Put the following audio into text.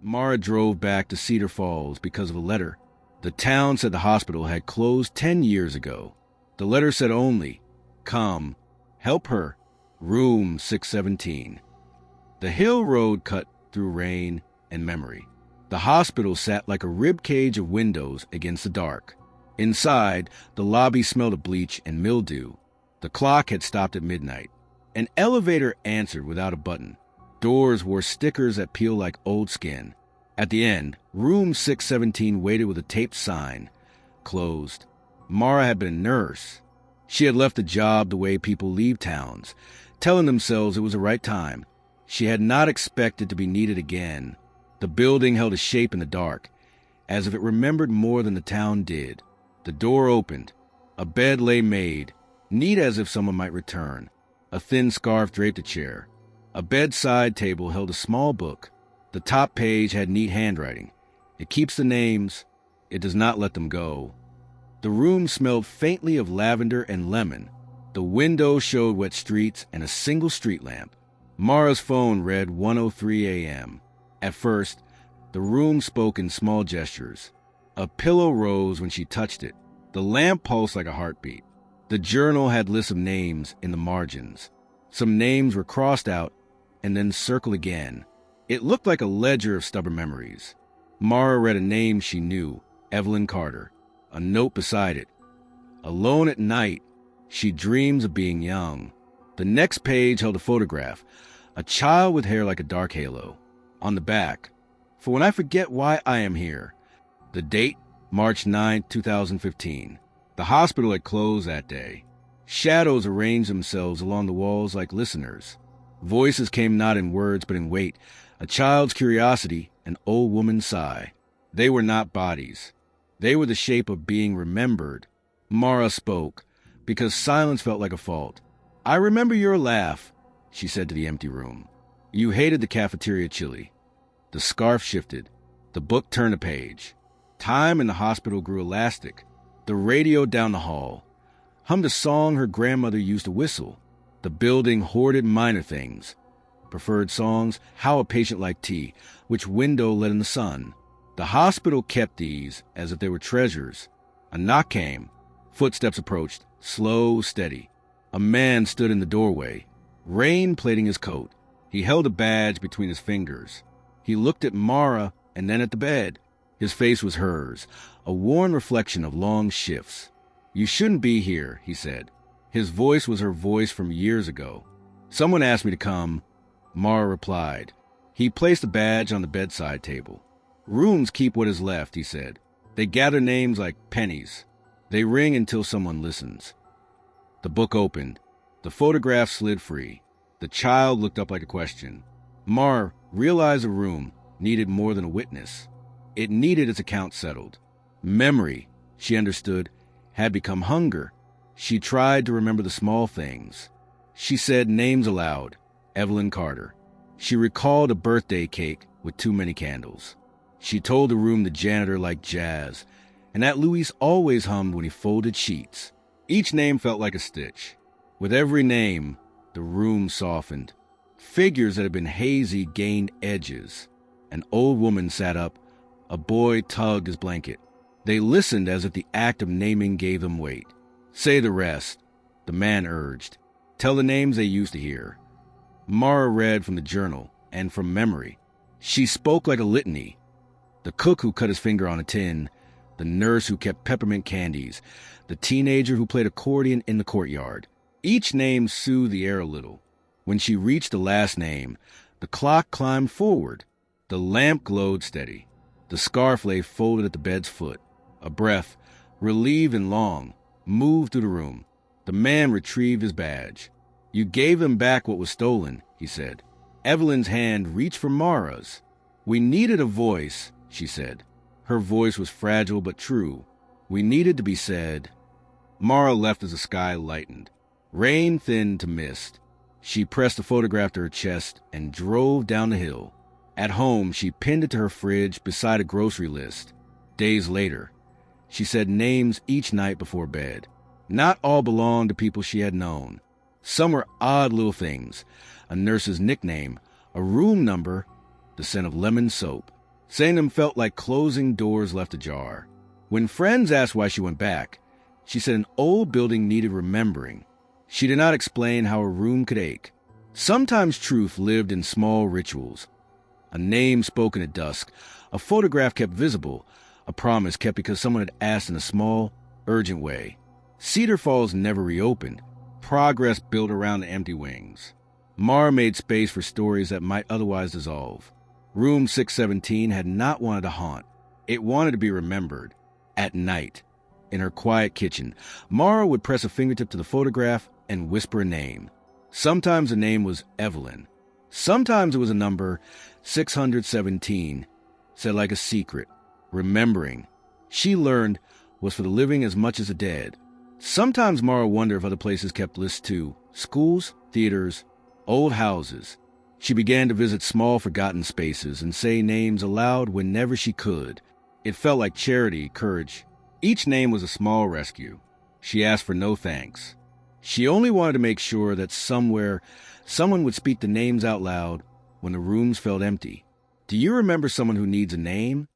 Mara drove back to Cedar Falls because of a letter. The town said the hospital had closed 10 years ago. The letter said only, "Come, help her, room 617. The hill road cut through rain and memory. The hospital sat like a rib cage of windows against the dark. Inside, the lobby smelled of bleach and mildew. The clock had stopped at midnight. An elevator answered without a button. Doors wore stickers that peeled like old skin. At the end, room 617 waited with a taped sign. Closed. Mara had been a nurse. She had left the job the way people leave towns, telling themselves it was the right time. She had not expected to be needed again. The building held a shape in the dark, as if it remembered more than the town did. The door opened. A bed lay made, neat as if someone might return. A thin scarf draped a chair. A bedside table held a small book. The top page had neat handwriting. It keeps the names. It does not let them go. The room smelled faintly of lavender and lemon. The window showed wet streets and a single street lamp. Mara's phone read 1:03 a.m. At first, the room spoke in small gestures. A pillow rose when she touched it. The lamp pulsed like a heartbeat. The journal had lists of names in the margins. Some names were crossed out and then circled again. It looked like a ledger of stubborn memories. Mara read a name she knew, Evelyn Carter. A note beside it. Alone at night, she dreams of being young. The next page held a photograph, a child with hair like a dark halo. On the back, "For when I forget why I am here." The date, March 9, 2015. The hospital had closed that day. Shadows arranged themselves along the walls like listeners. Voices came not in words but in weight, a child's curiosity, an old woman's sigh. They were not bodies. They were the shape of being remembered. Mara spoke, because silence felt like a fault. "I remember your laugh," she said to the empty room. "You hated the cafeteria chili." The scarf shifted. The book turned a page. Time in the hospital grew elastic. The radio down the hall hummed a song her grandmother used to whistle. The building hoarded minor things. Preferred songs, How a Patient Liked Tea, Which Window Let in the Sun. The hospital kept these as if they were treasures. A knock came. Footsteps approached, slow, steady. A man stood in the doorway, rain plaiting his coat. He held a badge between his fingers. He looked at Mara and then at the bed. His face was hers, a worn reflection of long shifts. "You shouldn't be here," he said. His voice was her voice from years ago. "Someone asked me to come," Mara replied. He placed the badge on the bedside table. "Rooms keep what is left," he said. "They gather names like pennies. They ring until someone listens." The book opened. The photograph slid free. The child looked up like a question. Mara realized the room needed more than a witness. It needed its account settled. Memory, she understood, had become hunger. She tried to remember the small things. She said names aloud. Evelyn Carter. She recalled a birthday cake with too many candles. She told the room the janitor liked jazz, and that Louis always hummed when he folded sheets. Each name felt like a stitch. With every name, the room softened. Figures that had been hazy gained edges. An old woman sat up. A boy tugged his blanket. They listened as if the act of naming gave them weight. "Say the rest," the man urged. "Tell the names they used to hear." Mara read from the journal and from memory. She spoke like a litany. The cook who cut his finger on a tin, the nurse who kept peppermint candies, the teenager who played accordion in the courtyard. Each name soothed the air a little. When she reached the last name, the clock climbed forward. The lamp glowed steady. The scarf lay folded at the bed's foot. A breath, relieved and long, moved through the room. The man retrieved his badge. "You gave them back what was stolen," he said. Evelyn's hand reached for Mara's. "We needed a voice," she said. Her voice was fragile but true. "We needed to be said." Mara left as the sky lightened. Rain thinned to mist. She pressed the photograph to her chest and drove down the hill. At home, she pinned it to her fridge beside a grocery list. Days later, she said names each night before bed. Not all belonged to people she had known. Some were odd little things. A nurse's nickname, a room number, the scent of lemon soap. Saying them felt like closing doors left ajar. When friends asked why she went back, she said an old building needed remembering. She did not explain how a room could ache. Sometimes truth lived in small rituals. A name spoken at dusk, a photograph kept visible, a promise kept because someone had asked in a small, urgent way. Cedar Falls never reopened. Progress built around the empty wings. Mara made space for stories that might otherwise dissolve. Room 617 had not wanted to haunt. It wanted to be remembered. At night, in her quiet kitchen, Mara would press a fingertip to the photograph and whisper a name. Sometimes the name was Evelyn. Sometimes it was a number, 617, said like a secret. Remembering, she learned, was for the living as much as the dead. Sometimes Mara wondered if other places kept lists too. Schools, theaters, old houses. She began to visit small forgotten spaces and say names aloud whenever she could. It felt like charity, courage. Each name was a small rescue. She asked for no thanks. She only wanted to make sure that somewhere, someone would speak the names out loud when the rooms felt empty. Do you remember someone who needs a name?